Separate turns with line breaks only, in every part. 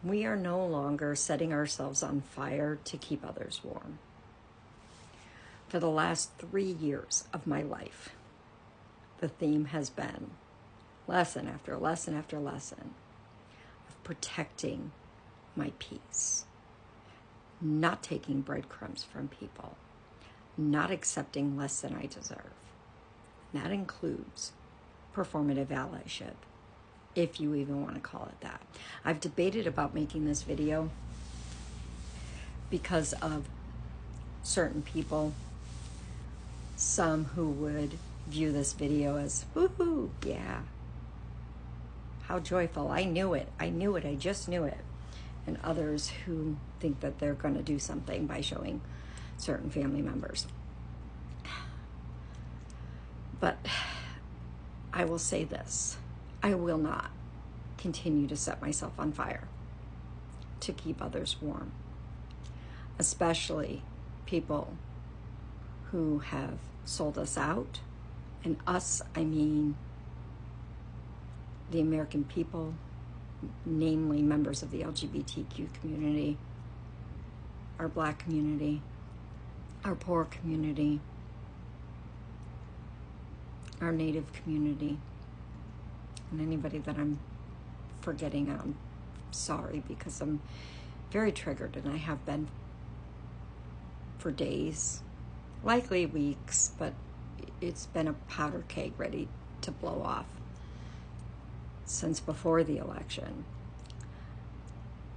We are no longer setting ourselves on fire to keep others warm. For the last 3 years of my life, the theme has been lesson after lesson after lesson of protecting my peace, not taking breadcrumbs from people, not accepting less than I deserve. And that includes performative allyship, if you even want to call it that. I've debated about making this video because of certain people, some who would view this video as, woohoo, yeah, how joyful, I knew it, I just knew it. And others who think that they're going to do something by showing certain family members. But I will say this, I will not continue to set myself on fire to keep others warm, especially people who have sold us out. And us, I mean the American people, namely members of the LGBTQ community, our Black community, our poor community, our Native community, and anybody that I'm forgetting, I'm sorry, because I'm very triggered, and I have been for days, likely weeks, but it's been a powder keg ready to blow off since before the election.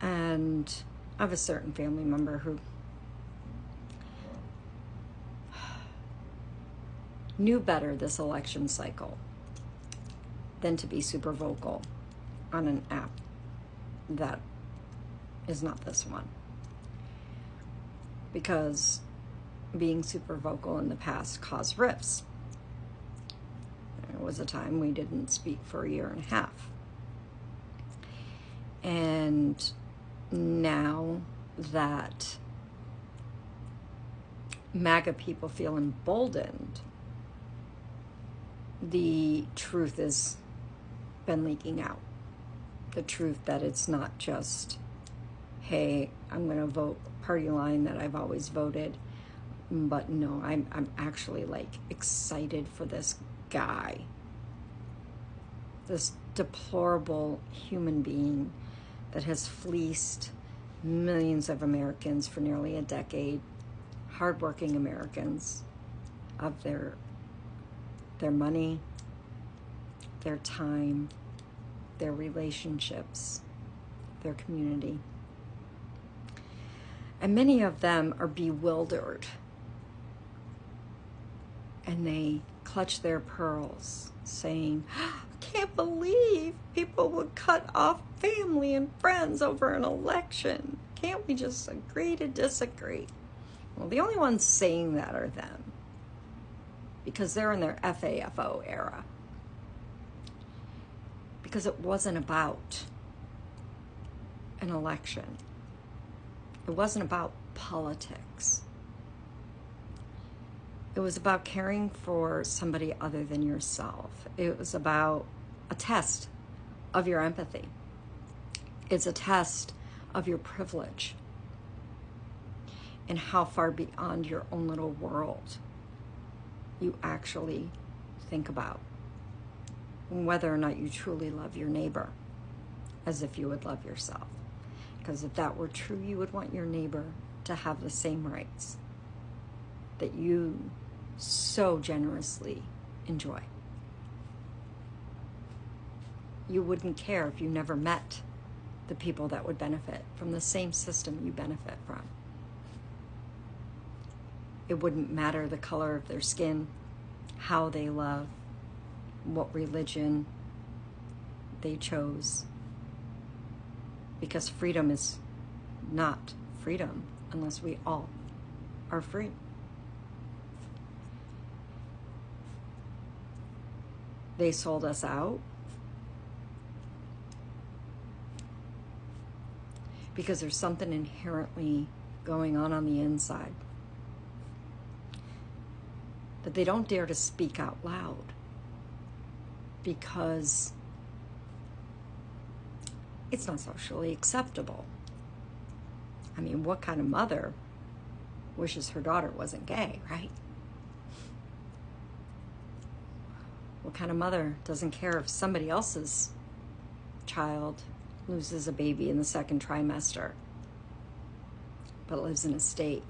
And I have a certain family member who knew better this election cycle than to be super vocal on an app that is not this one. Because being super vocal in the past caused rifts. There was a time we didn't speak for a year and a half. And now that MAGA people feel emboldened, the truth has been leaking out. The truth that it's not just, hey, I'm going to vote party line that I've always voted, but no, I'm actually like excited for this guy, this deplorable human being that has fleeced millions of Americans for nearly a decade, hardworking Americans, of their money, their time, their relationships, their community. And many of them are bewildered, and they clutch their pearls, saying, I can't believe people would cut off family and friends over an election. Can't we just agree to disagree? Well, the only ones saying that are them, because they're in their FAFO era. Because it wasn't about an election. It wasn't about politics. It was about caring for somebody other than yourself. It was about a test of your empathy. It's a test of your privilege and how far beyond your own little world you actually think about, whether or not you truly love your neighbor as if you would love yourself. Because if that were true, you would want your neighbor to have the same rights that you so generously enjoy. You wouldn't care if you never met the people that would benefit from the same system you benefit from. It wouldn't matter the color of their skin, how they love, what religion they chose. Because freedom is not freedom unless we all are free. They sold us out because there's something inherently going on the inside that they don't dare to speak out loud, because It's not socially acceptable. I mean, what kind of mother wishes her daughter wasn't gay, right? What kind of mother doesn't care if somebody else's child loses a baby in the second trimester, but lives in a state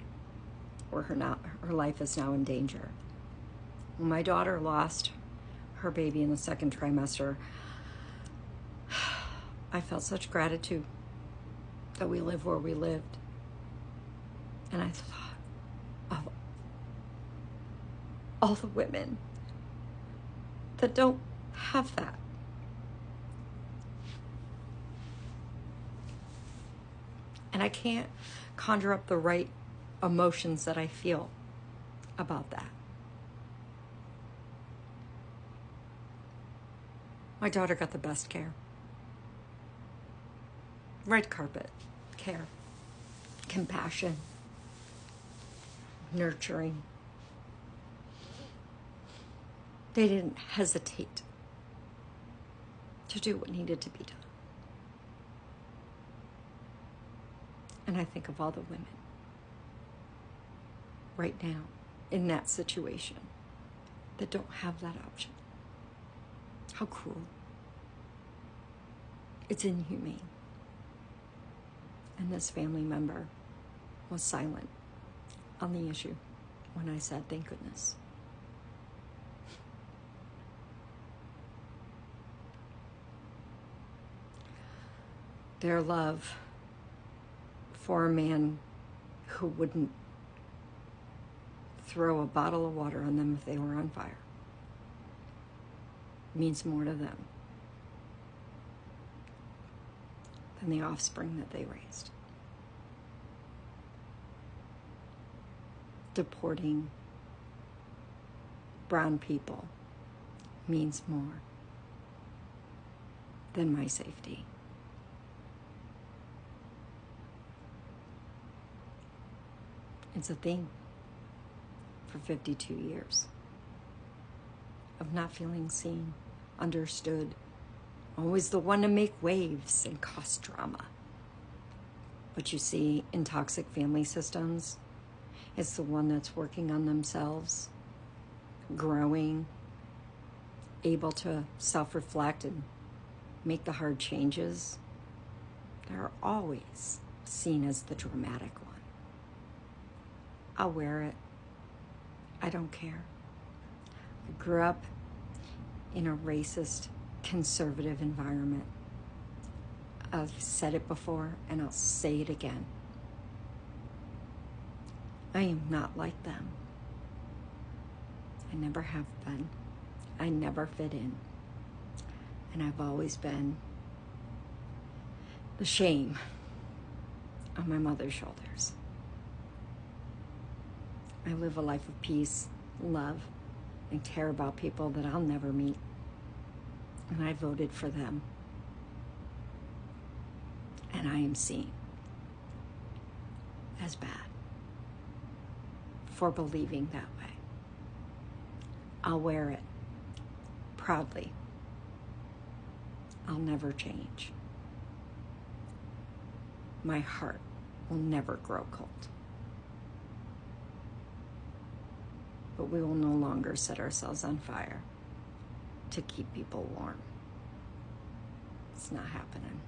where her life is now in danger? When my daughter lost her baby in the second trimester, I felt such gratitude that we live where we lived. And I thought of all the women that don't have that. And I can't conjure up the right emotions that I feel about that. My daughter got the best care. Red carpet care, compassion, nurturing. They didn't hesitate to do what needed to be done. And I think of all the women right now in that situation that don't have that option. How cruel. It's inhumane. And this family member was silent on the issue when I said, thank goodness. Their love for a man who wouldn't throw a bottle of water on them if they were on fire means more to them than the offspring that they raised. Deporting brown people means more than my safety. It's a thing for 52 years of not feeling seen, understood, always the one to make waves and cause drama. But you see, in toxic family systems, it's the one that's working on themselves, growing, able to self-reflect and make the hard changes. They're always seen as the dramatic one. I'll wear it. I don't care. I grew up in a racist, conservative environment. I've said it before and I'll say it again. I am not like them. I never have been. I never fit in. And I've always been the shame on my mother's shoulders. I live a life of peace, love, and care about people that I'll never meet. And I voted for them. And I am seen as bad for believing that way. I'll wear it proudly. I'll never change. My heart will never grow cold. But we will no longer set ourselves on fire to keep people warm. It's not happening.